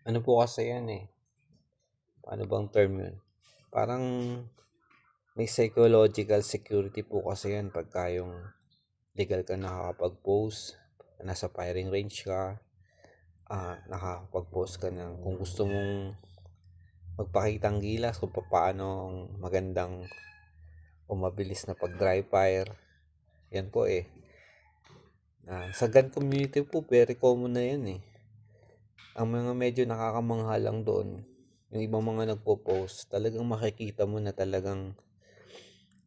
Ano po kasi yan eh, ano bang term yun? Parang may psychological security po kasi yan pagka yung legal ka nakakapag-post, nasa firing range ka, nakakapag-post ka ng kung gusto mong magpakitang gilas kung paano ang magandang o mabilis na pag-dry fire. Yan po eh. Sa gun community po, very common na yan eh. Ang mga medyo nakakamangha lang doon, yung ibang mga nagpo-post, talagang makikita mo na talagang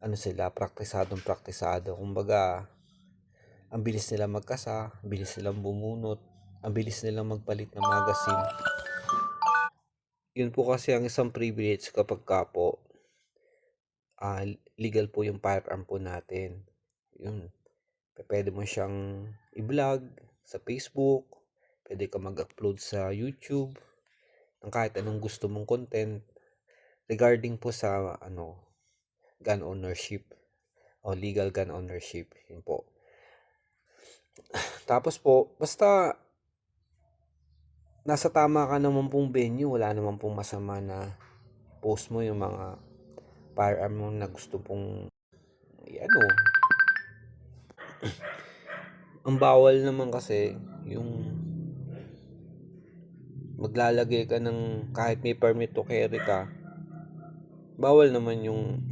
ano sila, praktisado. Kumbaga, ang bilis nila magkasa, ang bilis nilang bumunot, ang bilis nilang magpalit ng magazine. Yun po kasi ang isang privilege kapag ka po, legal po yung firearm po natin. Yun, pwede mo siyang i-vlog sa Facebook, pwede ka mag-upload sa YouTube ng kahit anong gusto mong content regarding po sa gun ownership o legal gun ownership. Yun po. Tapos po, basta nasa tama ka naman pong venue, wala naman pong masama na post mo yung mga firearm mo na gusto pong ano. Ang bawal naman kasi yung maglalagay ka ng kahit may permit to carry ka, bawal naman yung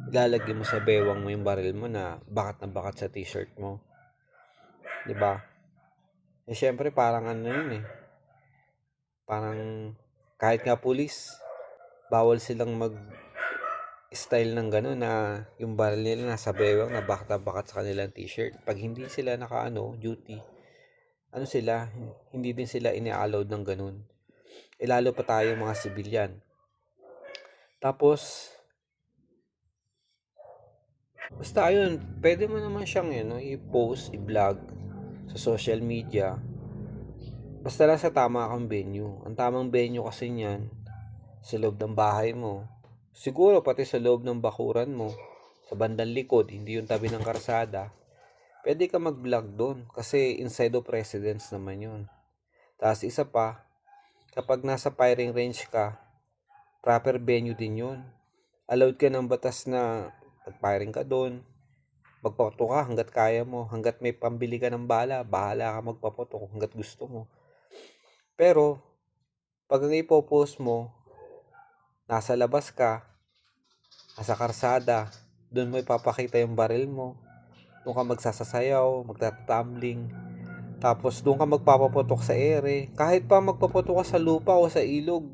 ilalagay mo sa bewang mo yung baril mo na bakat sa t-shirt mo. 'Di ba? Eh syempre parang ano yun eh. Parang kahit nga pulis, bawal silang mag style ng gano'n na yung baril nila nasa bewang na bakat sa kanilang t-shirt. Pag hindi sila duty, ano sila, hindi din sila ini-allowed ng gano'n. E lalo pa tayo mga civilian. Tapos, basta ayun, pwede mo naman siyang i-post, i-vlog sa social media. Basta lang sa tama kang venue. Ang tamang venue kasi niyan, sa loob ng bahay mo. Siguro pati sa loob ng bakuran mo, sa bandang likod, hindi yung tabi ng karsada. Pwede ka mag-vlog doon kasi inside of residence naman yun. Tapos isa pa, kapag nasa firing range ka, proper venue din yun. Allowed ka ng batas na mag-firing ka doon. Magpaputo ka hanggat kaya mo. Hanggat may pambili ka ng bala, bahala ka magpaputo hanggat gusto mo. Pero, pag ang ipopost mo, nasa labas ka, nasa karsada, doon mo ipapakita yung baril mo. Doon ka magsasasayaw, magtatumbling. Tapos doon ka magpapaputok sa ere. Kahit pa magpaputok ka sa lupa o sa ilog,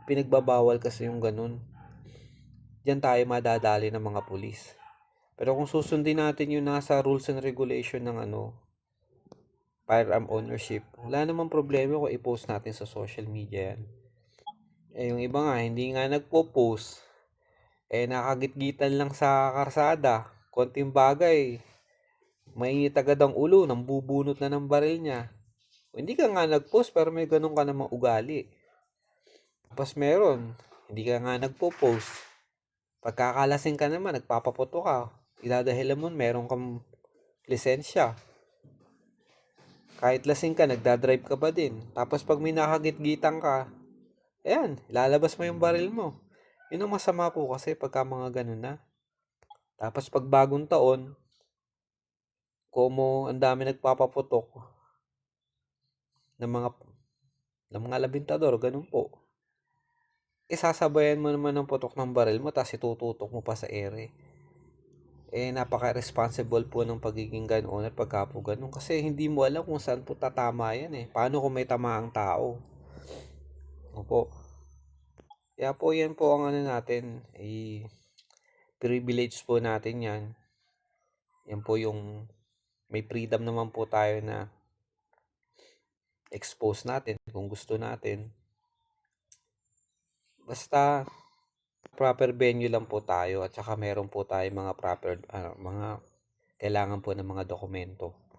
pinagbabawal kasi yung ganun. Diyan tayo madadali ng mga pulis. Pero kung susundin natin yung nasa rules and regulation ng firearm ownership, wala namang problema kung i-post natin sa social media yan. Eh yung iba nga, hindi nga nagpo-post. Nakagitgitan lang sa karsada. Konting bagay, may agad ang ulo, nang bubunot na ng baril niya. Hindi ka nga nag-post pero may ganun ka namang ugali. Tapos meron, hindi ka nga nagpo-post. Pagkakalasing ka naman, nagpapaputo ka. Idadahilan mo, meron kang lisensya. Kahit lasing ka, nagdadrive ka ba din? Tapos pag may nakagitgitan ka, ayan, lalabas mo yung baril mo. Yun ang masama po kasi pagka mga ganun na. Tapos pag bagong taon, kumo ang dami nagpapaputok ng mga labintador, ganun po. Sasabayan mo naman ng putok ng baril mo tapos itututok mo pa sa ere. Napaka-responsible po ng pagiging gun owner pagka po ganun. Kasi hindi mo alam kung saan po tatama yan eh. Paano kung may tamaang tao? Opo. Kaya po yan po ang natin. Privilege po natin yan. Yan po yung may freedom naman po tayo na expose natin kung gusto natin. Basta proper venue lang po tayo at saka meron po tayo mga proper mga kailangan po ng mga dokumento.